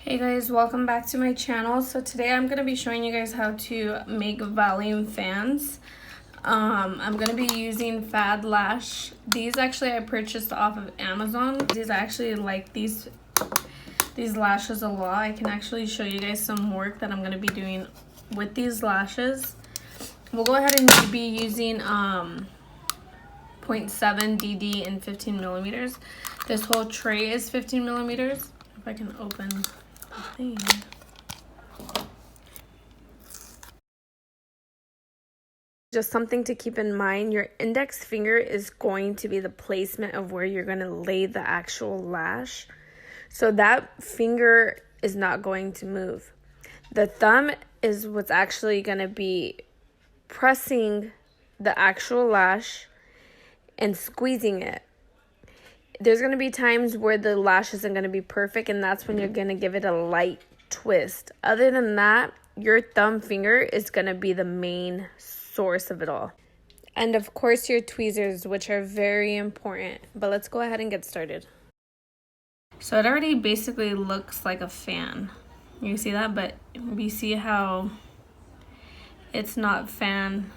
Hey guys, welcome back to my channel. So today I'm going to be showing you guys how to make volume fans. I'm going to be using Fad Lash. These actually I purchased off of Amazon. These I actually like these lashes a lot. I can actually show you guys some work that I'm going to be doing with these lashes. We'll go ahead and be using 0.7 DD and 15 millimeters. This whole tray is 15 millimeters. If I can open thing. Just something to keep in mind, your index finger is going to be the placement of where you're going to lay the actual lash. So that finger is not going to move. The thumb is what's actually going to be pressing the actual lash and squeezing it. There's going to be times where the lash isn't going to be perfect, and that's when you're going to give it a light twist. Other than that, your thumb finger is going to be the main source of it all. And of course, your tweezers, which are very important. But let's go ahead and get started. So it already basically looks like a fan. You see that? But we see how it's not fan.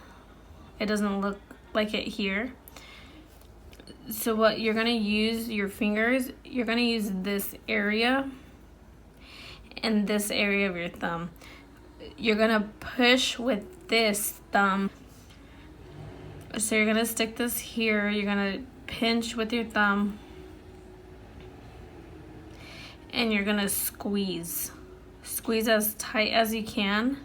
It doesn't look like it here. So what you're going to use your fingers, you're going to use this area and this area of your thumb. You're going to push with this thumb. So you're going to stick this here. You're going to pinch with your thumb. And you're going to squeeze. Squeeze as tight as you can.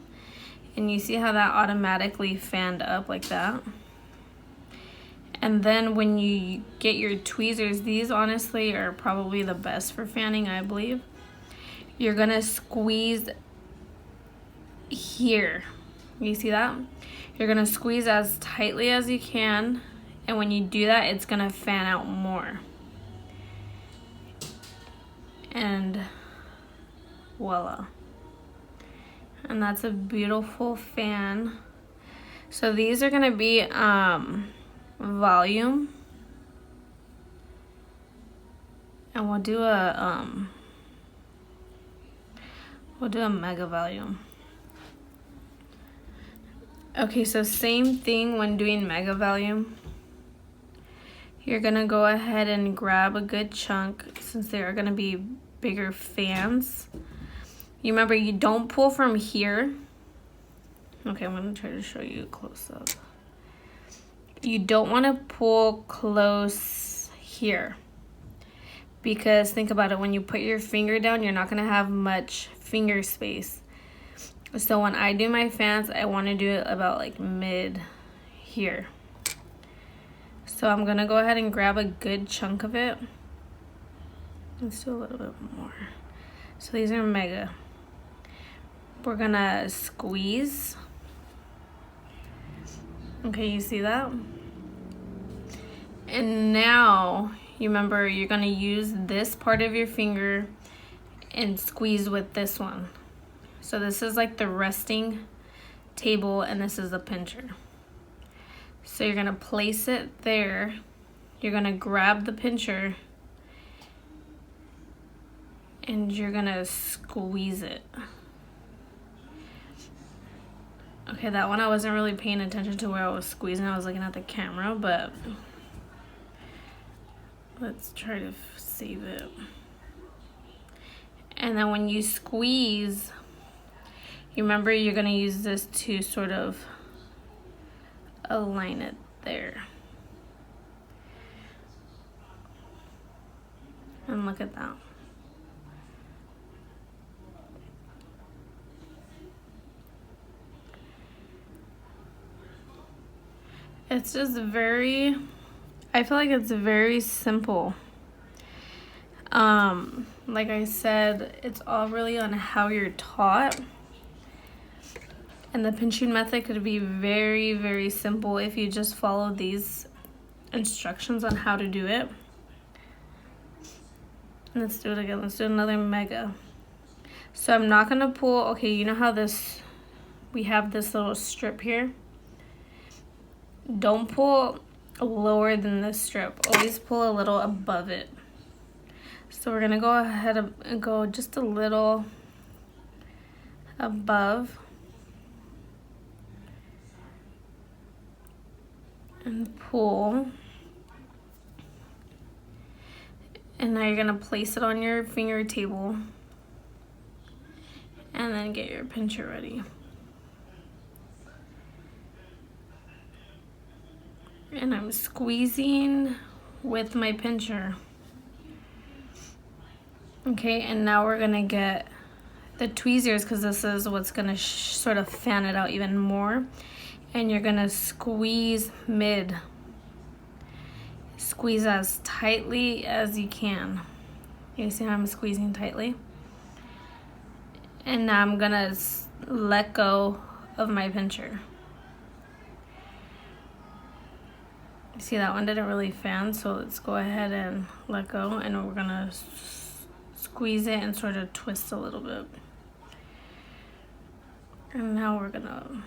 And you see how that automatically fanned up like that. And then when you get your tweezers, these honestly are probably the best for fanning, I believe. You're gonna squeeze here. You see that? You're gonna squeeze as tightly as you can. And when you do that, it's gonna fan out more. And voila. And that's a beautiful fan. So these are gonna be, volume, and we'll do a mega volume. Okay, so same thing when doing mega volume. You're gonna go ahead and grab a good chunk since they are gonna be bigger fans. You remember, you don't pull from here. Okay, I'm gonna try to show you close up. You don't want to pull close here, because think about it, when you put your finger down, you're not going to have much finger space. So when I do my fans, I want to do it about like mid here. So I'm going to go ahead and grab a good chunk of it. Let's do a little bit more. So these are mega. We're going to squeeze. Okay, you see that? And now, you remember, you're going to use this part of your finger and squeeze with this one. So this is like the resting table, and this is the pincher. So you're going to place it there. You're going to grab the pincher, and you're going to squeeze it. Okay, that one I wasn't really paying attention to where I was squeezing. I was looking at the camera, but let's try to save it. And then when you squeeze, you remember you're going to use this to sort of align it there. And look at that. It's just very, I feel like it's very simple. Like I said, it's all really on how you're taught. And the pinching method could be very, very simple if you just follow these instructions on how to do it. Let's do it again. Let's do another mega. So I'm not gonna pull, okay, you know how we have this little strip here? Don't pull lower than this strip. Always pull a little above it. So we're gonna go ahead and go just a little above and pull. And now you're gonna place it on your finger table and then get your pincher ready. And I'm squeezing with my pincher. Okay, and now we're gonna get the tweezers, because this is what's gonna sort of fan it out even more. And you're gonna squeeze mid. Squeeze as tightly as you can. You see how I'm squeezing tightly? And now I'm gonna let go of my pincher. See, that one didn't really fan, so let's go ahead and let go, and we're gonna squeeze it and sort of twist a little bit. And now we're gonna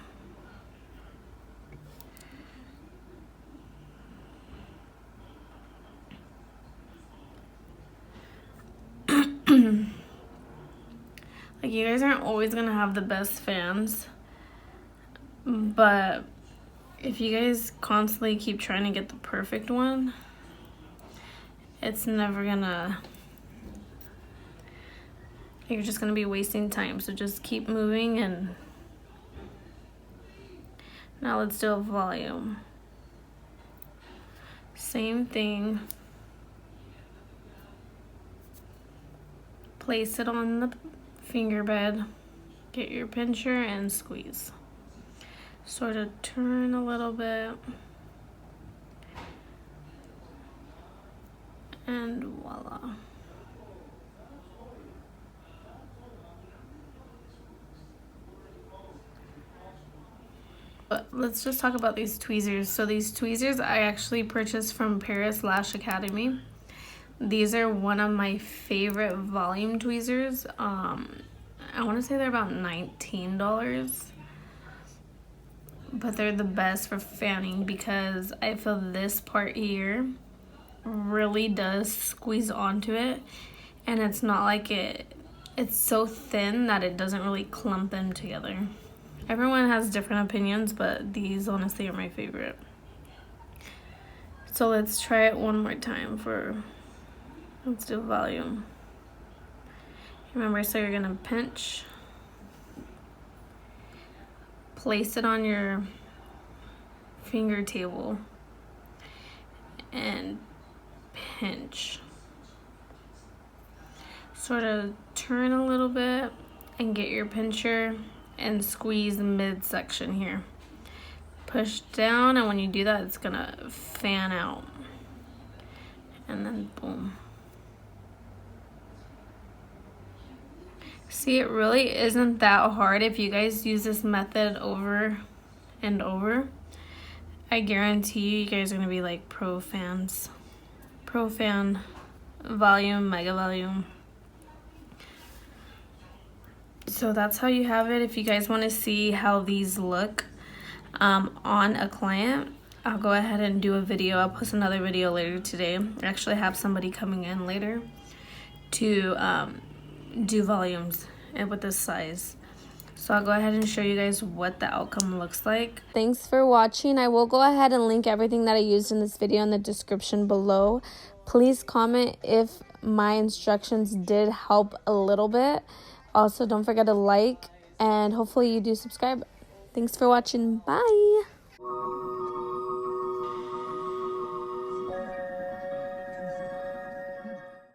like, you guys aren't always gonna have the best fans, but if you guys constantly keep trying to get the perfect one, it's never gonna, you're just gonna be wasting time. So just keep moving. And now let's do a volume. Same thing. Place it on the finger bed, get your pincher and squeeze. Sort of turn a little bit, and voila. But let's just talk about these tweezers. So these tweezers I actually purchased from Paris Lash Academy. These are one of my favorite volume tweezers. I want to say they're about $19, but they're the best for fanning because I feel this part here really does squeeze onto it, and it's not like it's so thin that it doesn't really clump them together. Everyone has different opinions, but these honestly are my favorite. So let's try it one more time let's do volume. Remember, so you're gonna pinch, place it on your finger table, and pinch. Sort of turn a little bit and get your pincher and squeeze the midsection here. Push down, and when you do that, it's gonna fan out. And then boom. See, it really isn't that hard if you guys use this method over and over. I guarantee you guys are gonna be like pro fans. Pro fan, volume, mega volume. So that's how you have it. If you guys want to see how these look on a client, I'll go ahead and do a video. I'll post another video later today. I actually have somebody coming in later to do volumes and with this size. So I'll go ahead and show you guys what the outcome looks like. Thanks for watching. I will go ahead and link everything that I used in this video in the description below. Please comment if my instructions did help a little bit. Also, don't forget to like, and hopefully you do subscribe. Thanks for watching. Bye.